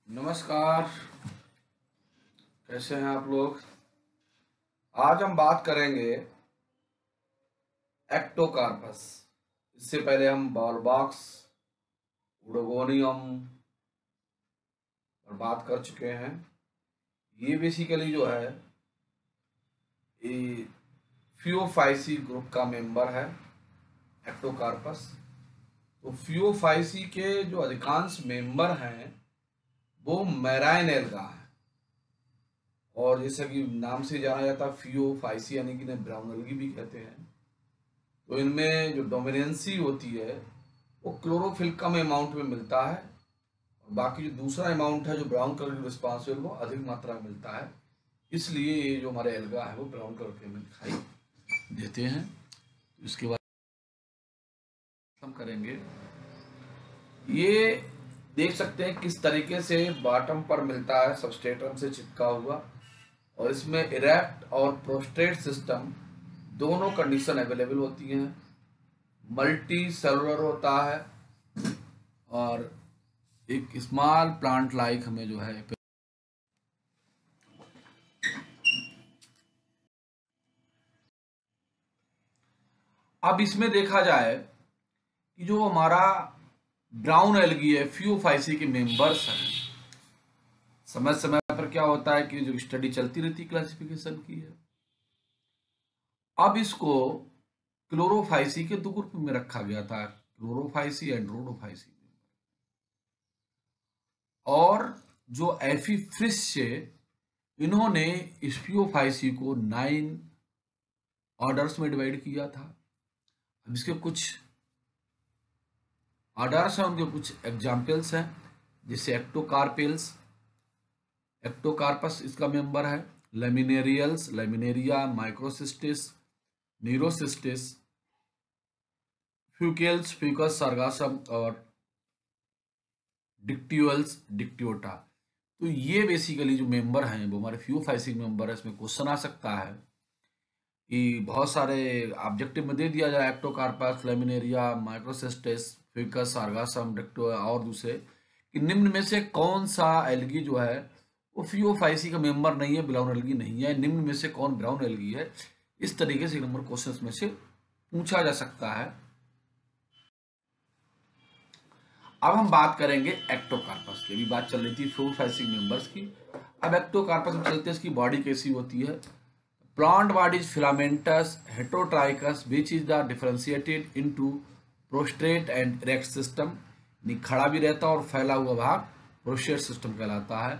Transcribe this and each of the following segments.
नमस्कार। कैसे हैं आप लोग। आज हम बात करेंगे एक्टोकार्पस। इससे पहले हम बॉल बॉक्स, उडोगोनियम पर बात कर चुके हैं। ये बेसिकली जो है ये फियोफाइसी ग्रुप का मेंबर है एक्टोकार्पस। तो फियोफाइसी के जो अधिकांश मेंबर हैं वो मैराइन एल्गा है, और जैसा कि नाम से जाना जाता है फियोफाइसी यानी कि इन्हें ब्राउन एल्गी भी कहते हैं। तो इनमें जो डोमिनेंसी होती है वो क्लोरोफिल कम अमाउंट में मिलता है, और बाकी जो दूसरा अमाउंट है जो ब्राउन कलर की रिस्पॉन्सिबल वो अधिक मात्रा में मिलता है। इसलिए ये जो हमारे एल्गा है वो ब्राउन कलर के हमें दिखाई देते हैं। तो इसके बाद हम करेंगे, ये देख सकते हैं किस तरीके से बॉटम पर मिलता है सबस्ट्रेटम से चिपका हुआ, और इसमें इरेक्ट और प्रोस्ट्रेट सिस्टम दोनों कंडीशन अवेलेबल होती हैं। मल्टी सेलुलर होता है, और एक स्मॉल प्लांट लाइक हमें जो है अब इसमें देखा जाए कि जो हमारा ब्राउन एल्गी है फियोफाइसी के मेंबर्स हैं। समय समय पर क्या होता है कि जो स्टडी चलती रहती क्लासिफिकेशन की है, अब इसको क्लोरोफाइसी के दो ग्रुप में रखा गया था, क्लोरोफाइसी एंड रोडोफाइसी। और जो एफी फ्रिश से इन्होंने स्पियोफाइसी को 9 ऑर्डर्स में डिवाइड किया था। अब इसके कुछ ऑर्डर्स हैं, उनके कुछ एग्जाम्पल्स हैं, जैसे एक्टोकार्पेल्स, एक्टोकार्पस इसका मेंबर है। लेमिनेरियल्स, लेमिनेरिया, माइक्रोसिस्टिस, नीरोसिस्टिस, फ्यूकेल्स, फ्यूकस, सार्गासम और डिक्ट्यूल्स, डिक्ट्योटा। तो ये बेसिकली जो मेंबर हैं वो हमारे फ्यूफाइसिक मेंबर है। इसमें क्वेश्चन आ सकता है कि बहुत सारे ऑब्जेक्टिव में दे दिया जाए एक्टोकार्पस, लेमिनेरिया, माइक्रोसिस्टिस, फ्यूकस, सार्गासम, डिक्ट्योटा और दूसरे, कि निम्न में से कौन सा एल्गी जो है वो फियोफाइसी का मेंबर नहीं है, ब्राउन एल्गी नहीं है, निम्न में से कौन ब्राउन एल्गी है। इस तरीके से नंबर क्वेश्चन में से पूछा जा सकता है। अब हम बात करेंगे एक्टोकार्पस की। अभी बात चल रही थी फियोफाइसिक मेंबर्स की, अब एक्टोकार्पस में चलते हैं। इसकी बॉडी कैसी होती है। Plant body is filamentous heterotrichous which is the differentiated into prostrate and erect system. खड़ा भी रहता है और फैला हुआ भाग प्रोस्ट्रेट सिस्टम कहलाता है।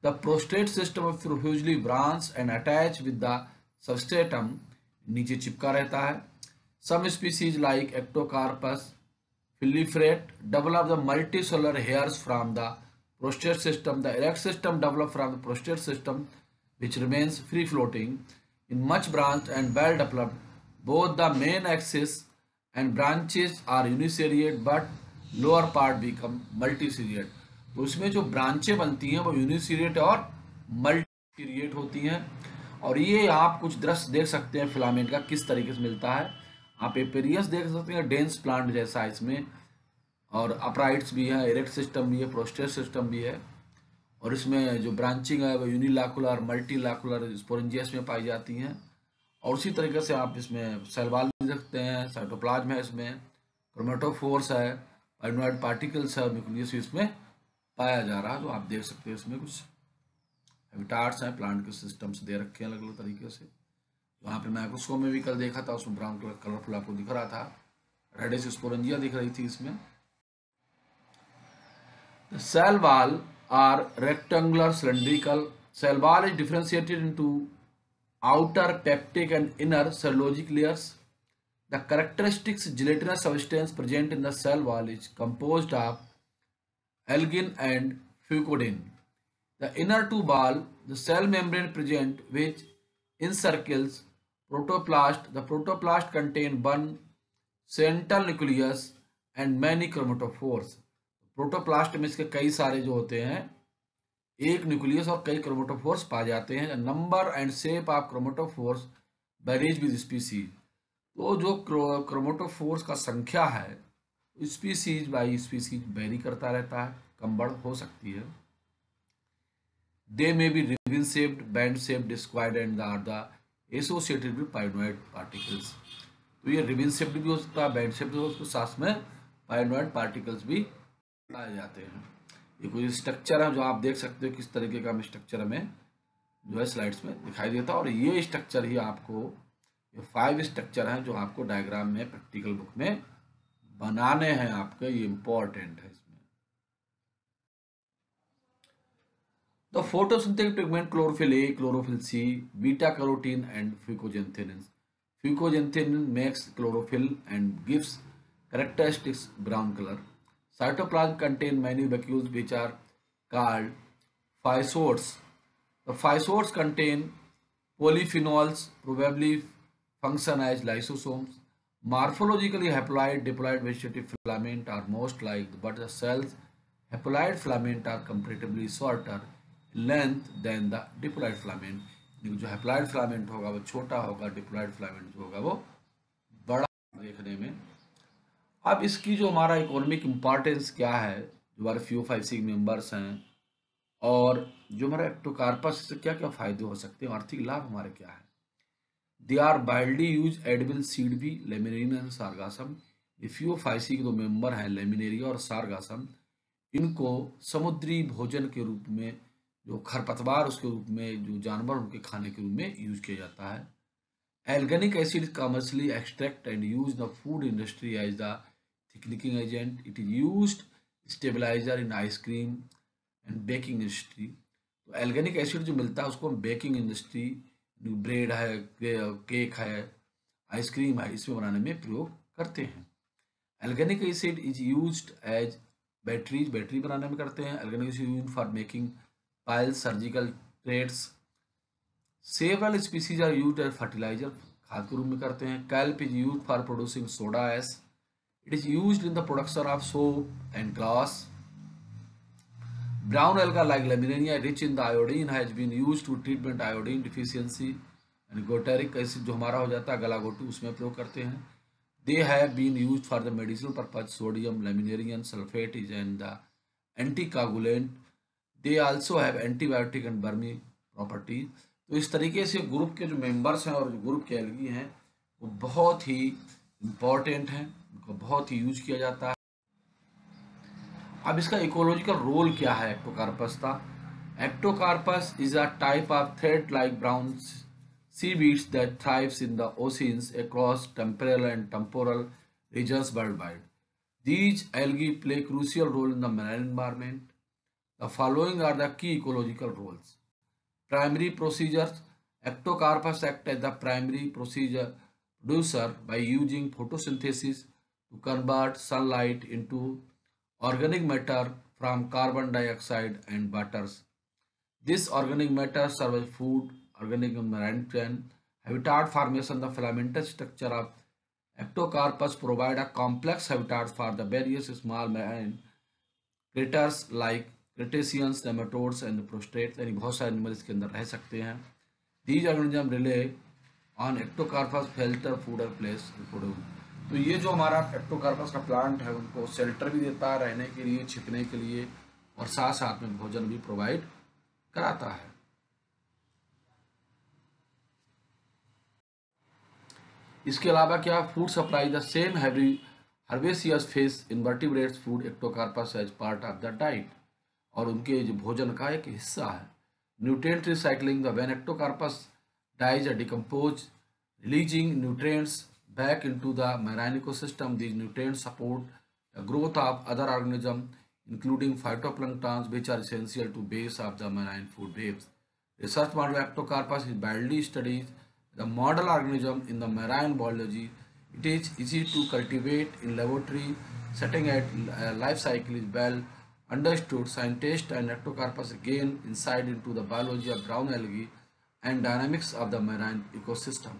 The prostrate system of profusely branch and attach with the substratum, नीचे चिपका रहता है। Some species like Ectocarpus proliferate, develop the multicellular hairs from the prostate system. The erect system develop from the prostate system, which remains free floating in much branched and well developed. Both the main axis and branches are uniseriate, but lower part become multiseriate. तो इसमें जो ब्रांचें बनती हैं वो यूनिसीरिएट और मल्टीसीरिएट होती हैं। और ये आप कुछ दृश्य देख सकते हैं फिलामेंट का किस तरीके से मिलता है। आप एपेरियस देख सकते हैं, डेंस प्लांट जैसा इसमें, और अपराइट्स भी है, इरेक्ट सिस्टम भी है, प्रोस्टेट सिस्टम भी है। और इसमें जो ब्रांचिंग है वो यूनिलाकुलर, मल्टीलाकुलर स्पोरेंजियस में पाई जाती हैं। और उसी तरीके से आप इसमें सेल वॉल भी देखते हैं, साइटोप्लाज्म है, इसमें क्रोमेटोफोर्स है, पाइनोइड पार्टिकल्स है, न्यूक्लियस इसमें पाया जा रहा है। तो आप देख सकते हैं इसमें कुछ हैबिटाट्स हैं, प्लांट के सिस्टम्स दे रखे हैं अलग अलग तरीके से। वहाँ पे माइक्रोस्कोप में भी कल देखा था, उसमें ब्राउन कलर कलरफुल आपको दिख रहा था, रेडिश स्पोरेंजिया दिख रही थी इसमें। The cell wall are rectangular cylindrical. Cell wall is differentiated into outer peptic and inner cellulosic layers. The characteristic gelatinous substance present in the cell wall is composed of algin and fucodin. The inner two wall, the cell membrane present which encircles protoplast. The protoplast contain one central nucleus and many chromatophores. Protoplast में इसके कई सारे जो होते हैं, एक nucleus और कई क्रोमेटोफोर्स पाए जाते हैं। Number and shape of chromatophores varies with species. तो जो क्रोमेटोफोर्स का संख्या है स्पीसीज बाई स्पीसीज वेरी करता रहता है, कम बढ़ हो सकती है। They may be ribbon shaped, band shaped, discoid and are the associated with pynoid particles. तो ये रिबन शेप्ड भी हो सकता है, बैंड शेप्ड भी हो सकता है, साथ में पाइनॉइड पार्टिकल्स भी पाए जाते हैं। ये कुछ स्ट्रक्चर है जो आप देख सकते हो किस तरीके का स्ट्रक्चर हमें जो है स्लाइड्स में दिखाई देता है। और ये स्ट्रक्चर ही आपको, ये 5 स्ट्रक्चर हैं जो आपको डायग्राम में प्रैक्टिकल बुक में बनाने हैं आपके, ये इंपॉर्टेंट है इसमें। The photosynthetic pigment chlorophyll a, chlorophyll c, beta carotene and fucoxanthin. Fucoxanthin makes chlorophyll and gives characteristics brown color. Cytoplasm contain many vacuoles which are called physotes. The physotes contain polyphenols, probably function as lysosomes. Morphologically, haploid diploid vegetative filament are most like, but the cells haploid filament are comparatively shorter in length than the diploid filament. जो haploid filament होगा वो छोटा होगा, diploid filament जो होगा वो बड़ा देखने में। अब इसकी जो हमारा इकोनॉमिक इम्पॉर्टेंस क्या है, जो हमारे फ्यूफाइसिक मेंबर्स हैं और जो हमारा एक्टोकार्पस से क्या क्या फायदे हो सकते हैं, आर्थिक लाभ हमारे क्या है। They are widely use edible seed भी, लेमिनेरिया एंड सार्गासम। ये फ्यूफाइसिक जो मेंबर हैं लेमिनेरिया और सार्गासम, इनको समुद्री भोजन के रूप में, जो खरपतवार उसके रूप में, जो जानवर उनके खाने के रूप में यूज किया जाता है। Alginic acid commercially extract and use the food industry as the thickening agent. It is used stabiliser in ice cream and baking industry. तो एल्गेनिक एसिड जो मिलता है उसको हम बेकिंग इंडस्ट्री, ब्रेड है, केक है, आइसक्रीम है, इसमें बनाने में प्रयोग करते हैं। Alginic acid is used as batteries, battery बनाने में करते हैं। Alginic acid used for making piles, surgical threads. Several species are used as fertilizer, खाद के रूप में करते हैं। Kelp is used for producing soda ash. It is used in the production of soap and glass. Brown alga like Laminaria, rich in the iodine, has been used to treatment iodine deficiency. And glutaric acid जो हमारा हो जाता है गलागोटू, उसमें प्रयोग करते हैं। They have been used for the medicinal purpose. Sodium laminarian sulfate is and the anticoagulant. They also have antibiotic and बर्मी प्रॉपर्टी. तो इस तरीके से ग्रुप के जो मेंबर्स हैं और जो ग्रुप के एल्गी हैं वो बहुत ही इम्पॉर्टेंट हैं, उनको बहुत ही यूज किया जाता है। अब इसका इकोलॉजिकल रोल क्या है एक्टोकार्पस का? Ectocarpus is a type of thread like brown seaweeds that thrives in the oceans across temporal and temporal regions worldwide. These algae play crucial role in the marine environment. The following are the key ecological roles. Primary procedures. Ectocarpus act as the primary procedure producer by using photosynthesis to convert sunlight into organic matter from carbon dioxide and waters. This organic matter serves as food, organic marine chain, habitat formation. The filamentous structure of Ectocarpus provide a complex habitat for the various small marine critters like crustaceans, nematodes and prostate, यानी बहुत सारे animal इसके अंदर रह सकते हैं। These organism rely on ectocarpus shelter food और place reproduce. तो ये जो हमारा एक्टोकार्पस का प्लांट है उनको शेल्टर भी देता है रहने के लिए, छिपने के लिए, और साथ साथ में भोजन भी प्रोवाइड कराता है। इसके अलावा क्या food supply, the same herbaceous face invertebrates food Ectocarpus as part of the diet, और उनके जो भोजन का एक हिस्सा है। Nutrient recycling, the when Ectocarpus dies or decompose, releasing nutrients back into the marine ecosystem. These nutrients support the growth of other organisms, including phytoplanktons, which are essential to base of the marine food webs. Research model of Ectocarpus is widely studied. The model organism in the marine biology. It is easy to cultivate in laboratory setting at life cycle is well understood. Scientists and Ectocarpus gain insight into the biology of brown algae and dynamics of the marine ecosystem.